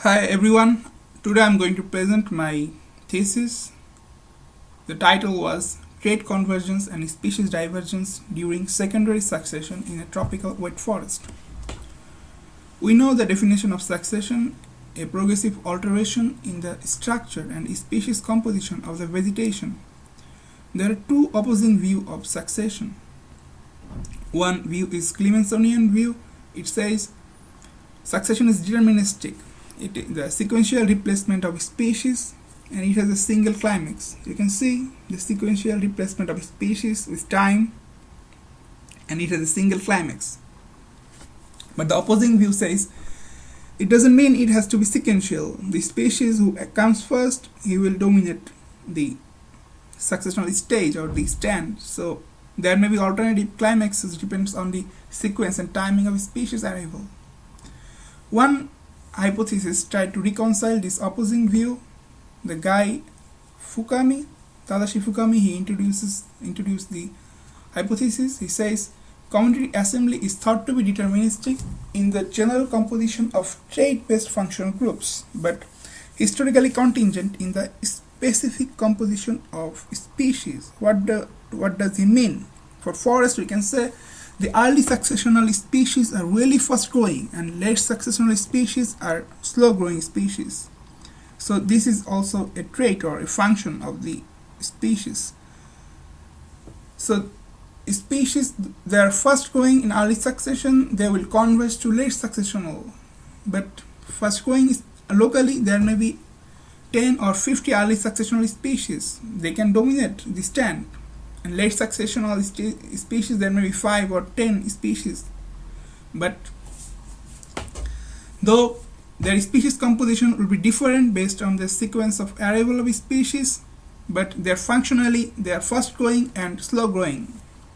Hi everyone, today I'm going to present my thesis. The title was Trait Convergence and Species Divergence During Secondary Succession in a Tropical Wet Forest. We know the definition of succession, a progressive alteration in the structure and species composition of the vegetation. There are two opposing views of succession. One view is Clemensonian view. It says succession is deterministic. It is the sequential replacement of species, and it has a single climax. You can see the sequential replacement of species with time, and it has a single climax. But the opposing view says it doesn't mean it has to be sequential. The species who comes first, he will dominate the successional stage or the stand. So there may be alternative climaxes, depends on the sequence and timing of species arrival. One hypothesis tried to reconcile this opposing view. The guy Tadashi Fukami, he introduced the hypothesis. He says combinatory assembly is thought to be deterministic in the general composition of trait-based functional groups, but historically contingent in the specific composition of species. What does he mean? For forest, we can say the early successional species are really fast growing and late successional species are slow growing species. So this is also a trait or a function of the species. So species they are fast growing in early succession, they will converge to late successional. But fast growing is locally, there may be 10 or 50 early successional species. They can dominate the stand. And late successional species, there may be 5 or 10 species. But though their species composition will be different based on the sequence of arrival of species, but they are fast growing and slow growing.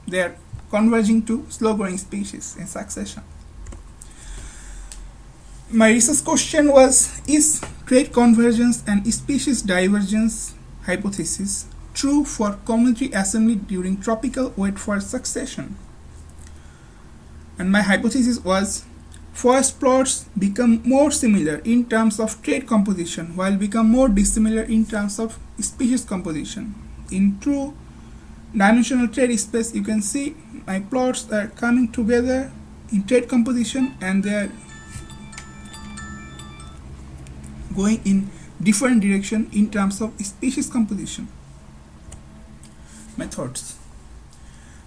They are converging to slow growing species in succession. My research question was, is trait convergence and species divergence hypothesis true for combinatory assembly during tropical wet forest succession? And my hypothesis was, forest plots become more similar in terms of trait composition while become more dissimilar in terms of species composition. In true dimensional trait space, you can see my plots are coming together in trait composition and they are going in different direction in terms of species composition. Methods.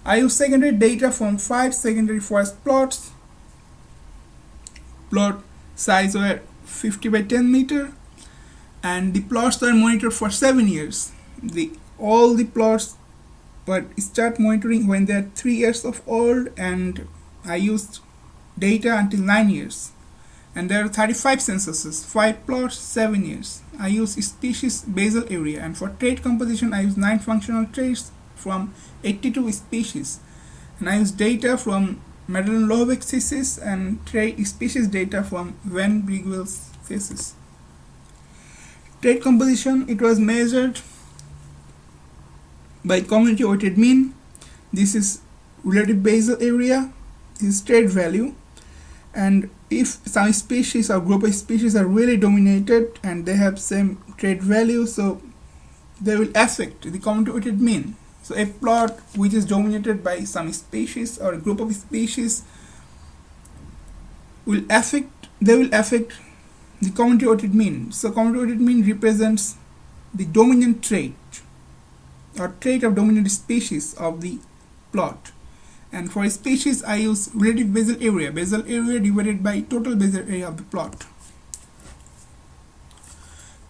I use secondary data from 5 secondary forest plots. Plot size were 50 by 10 meter, and the plots were monitored for 7 years. All the plots were start monitoring when they are 3 years of old, and I used data until 9 years. And there are 35 censuses, 5 plots, 7 years. I use species basal area, and for trait composition I use 9 functional traits from 82 species, and I use data from Madeline-Lobeck thesis and trait species data from Van Briguel's thesis. Trait composition, it was measured by community weighted mean. This is relative basal area, this is trait value, and if some species or group of species are really dominated and they have same trait value, so they will affect the community weighted mean. So a plot which is dominated by some species or a group of species will affect the community weighted mean. So community weighted mean represents the dominant trait or trait of dominant species of the plot. And for a species I use relative basal area divided by total basal area of the plot.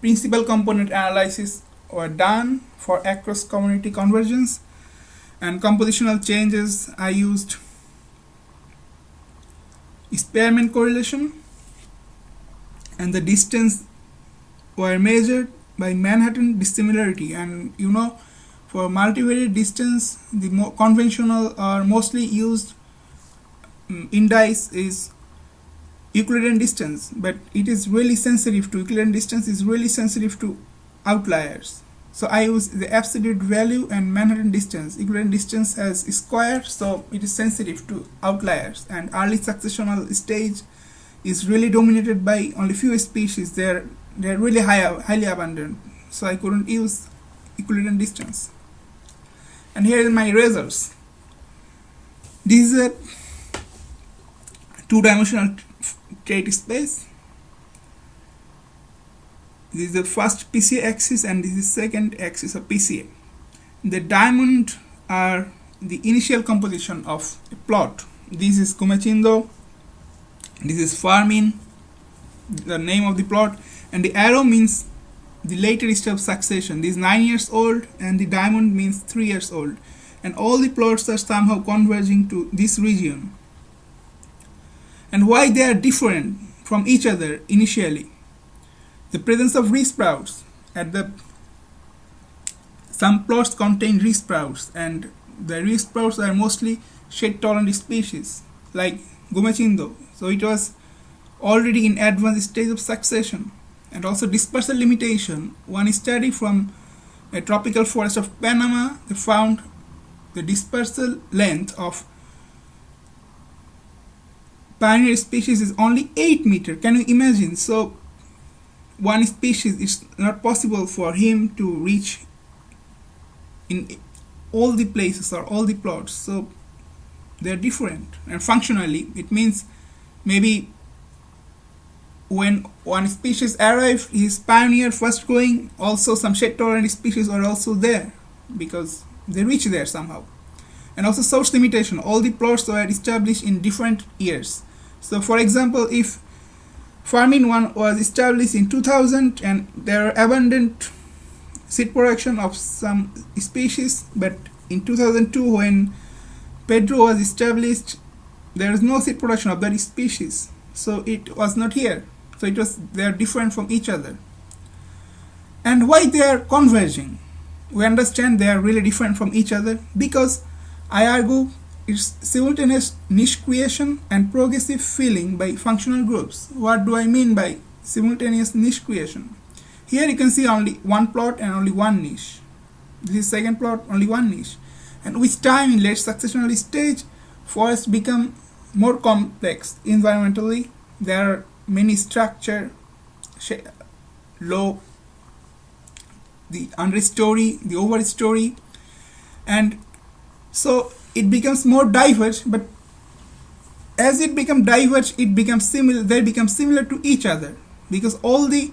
Principal component analysis were done for across community convergence, and compositional changes I used Spearman correlation, and the distance were measured by Manhattan dissimilarity. And you know, for multivariate distance, the more conventional or mostly used indice is Euclidean distance, but it is really sensitive to Euclidean distance is really sensitive to outliers. So I use the absolute value and Manhattan distance. Euclidean distance as square, so it is sensitive to outliers, and early successional stage is really dominated by only few species. They're really highly abundant, so I couldn't use Euclidean distance. And here is my results. This is a two-dimensional trait space. This is the first PCA axis and this is second axis of PCA. The diamond are the initial composition of a plot. This is Gumechindo, this is Fermin, the name of the plot, and the arrow means the later stage of succession. This is 9 years old and the diamond means 3 years old, and all the plots are somehow converging to this region. And why they are different from each other initially? The presence of resprouts at some plots contain resprouts, and the resprouts are mostly shade-tolerant species like Gumechindo. So it was already in advanced stage of succession. And also dispersal limitation. One study from a tropical forest of Panama, they found the dispersal length of pioneer species is only 8 meters. Can you imagine? So one species, it's not possible for him to reach in all the places or all the plots. So they're different. And functionally, it means maybe when one species arrived, his pioneer first going, also some shade-tolerant species are also there because they reach there somehow. And also source limitation. All the plots were established in different years. So for example, if Fermin 1 was established in 2000 and there are abundant seed production of some species, but in 2002 when Pedro was established, there is no seed production of that species, so it was not here. So they are different from each other. And why they are converging? We understand they are really different from each other because I argue it's simultaneous niche creation and progressive filling by functional groups. What do I mean by simultaneous niche creation? Here you can see only one plot and only one niche. This is second plot, only one niche. And with time in late successional stage, forests become more complex environmentally. There are many structure, low, the understory, the overstory, and so it becomes more diverse. But as it becomes diverse, it becomes similar. They become similar to each other because all the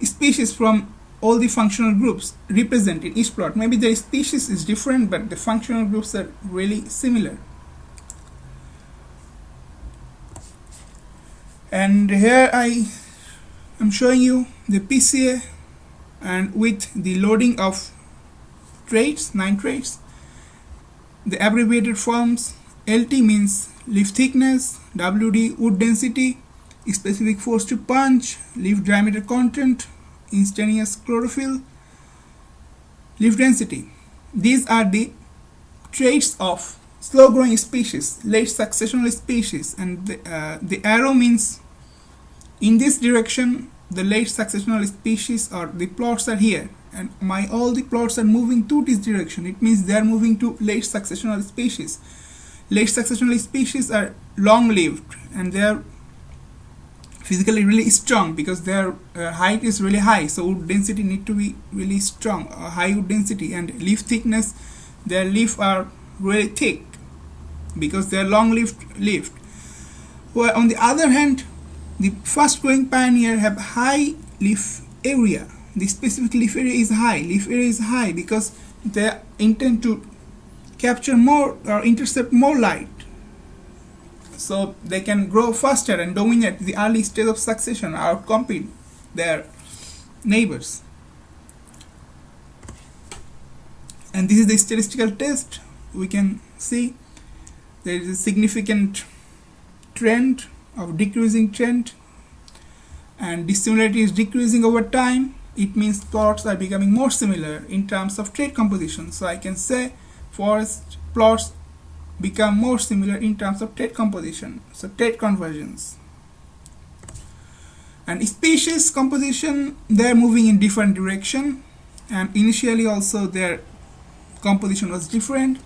species from all the functional groups represented in each plot. Maybe the species is different, but the functional groups are really similar. And here I am showing you the PCA, and with the loading of traits, 9 traits, the abbreviated forms. LT means leaf thickness, WD wood density, specific force to punch, leaf diameter content, instantaneous chlorophyll, leaf density. These are the traits of slow growing species, late successional species, and the arrow means in this direction the late successional species or the plots are here, and all the plots are moving to this direction. It means they are moving to late successional species. Late successional species are long lived and they are physically really strong because their height is really high, so wood density need to be really strong, high wood density, and leaf thickness, their leaf are really thick because they are long lived. Well, on the other hand, the fast growing pioneer have high leaf area. The specific leaf area is high. Leaf area is high because they intend to capture more or intercept more light, so they can grow faster and dominate the early stage of succession, outcompete their neighbors. And this is the statistical test. We can see there is a significant trend of decreasing trend, and dissimilarity is decreasing over time. It means plots are becoming more similar in terms of trait composition. So I can say forest plots become more similar in terms of trait composition. So trait convergence. And species composition, they are moving in different direction, and initially also their composition was different.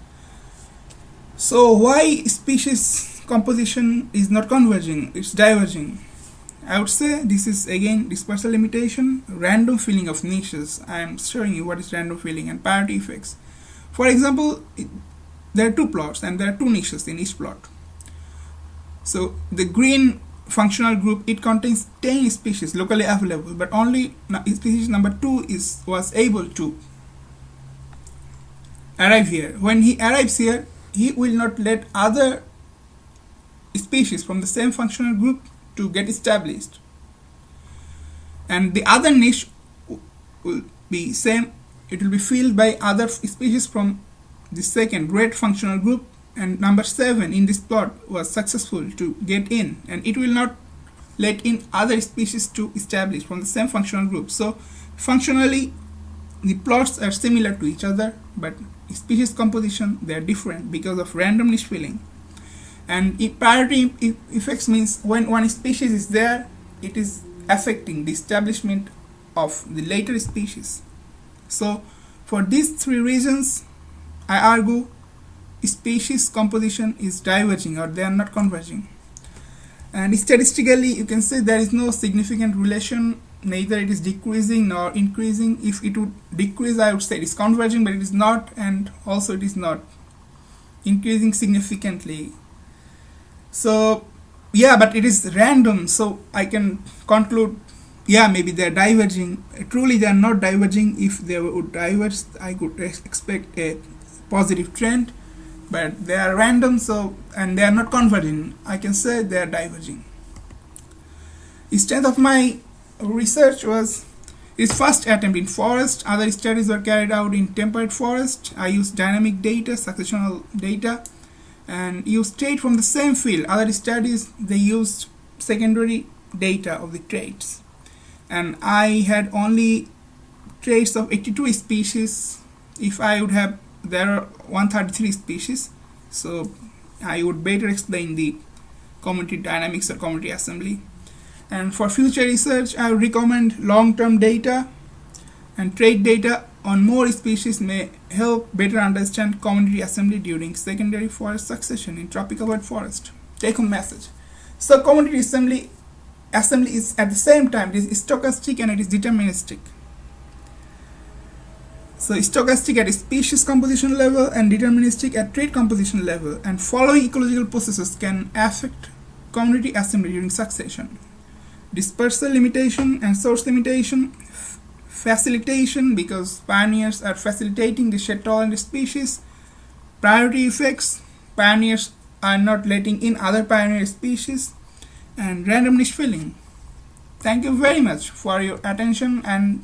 So why species composition is not converging, it's diverging? I would say this is again dispersal limitation, random filling of niches. I am showing you what is random filling and parity effects. For example, there are two plots and there are two niches in each plot. So the green functional group, it contains 10 species locally available, but only species number 2 was able to arrive here. When he arrives here, he will not let other species from the same functional group to get established, and the other niche will be same. It will be filled by other species from the second red functional group, and number 7 in this plot was successful to get in, and it will not let in other species to establish from the same functional group. So functionally the plots are similar to each other, but species composition, they are different because of random niche filling. And parity effects means when one species is there, it is affecting the establishment of the later species. So for these three reasons, I argue species composition is diverging, or they are not converging. And statistically, you can say there is no significant relation, neither it is decreasing nor increasing. If it would decrease, I would say it is converging, but it is not, and also it is not increasing significantly. So yeah, but it is random, so I can conclude, yeah, maybe they are diverging. Truly they are not diverging. If they would diverge, I could expect a positive trend, but they are random, so, and they are not converging. I can say they are diverging. The strength of my research was its first attempt in forest. Other studies were carried out in temperate forest. I used dynamic data, successional data, and used trait from the same field. Other studies, they used secondary data of the traits, and I had only traits of 82 species. If I would have, there are 133 species, so I would better explain the community dynamics or community assembly. And for future research, I would recommend long-term data, and trait data on more species may help better understand community assembly during secondary forest succession in tropical wet forest. Take home message. So community assembly is at the same time, it is stochastic and it is deterministic. So stochastic at species composition level and deterministic at trait composition level, and following ecological processes can affect community assembly during succession: dispersal limitation and source limitation, facilitation, because pioneers are facilitating the shed tolerant species, priority effects, pioneers are not letting in other pioneer species, and random niche filling. Thank you very much for your attention, and